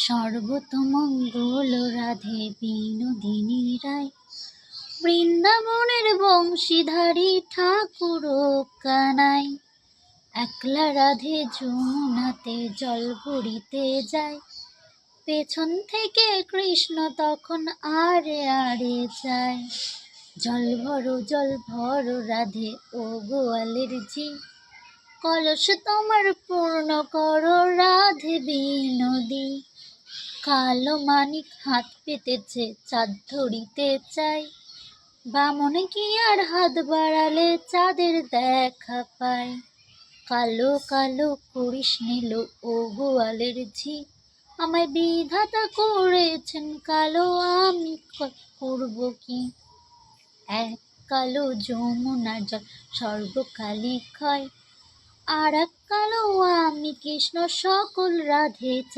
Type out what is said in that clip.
সর্বতমঙ্গল রাধে বিনোদিনী রায়, বৃন্দাবনের বংশীধারী ঠাকুর কানাই। একলা রাধে যমুনাতে জল ভরিতে যায়, পেছন থেকে কৃষ্ণ তখন আরে আরে যায়। জল ভরো রাধে ও গোয়ালের ঝি, কলস তোমার পূর্ণ করো রাধে বিনোদী। কালো মানিক হাত পেতেছে চাঁদ ধরিতে চাই, বামন কি আর হাত বাড়ালে চাঁদের দেখা পায়। কালো কালো করিস নিল ও গোয়ালের ঝি, আমায় বিধাতা করেছেন কালো, আমি করব কি। এক কালো যমুনার জল সর্বকালই ক্ষয়, আর এক কালো আমি কৃষ্ণ সকল রাধে চাই।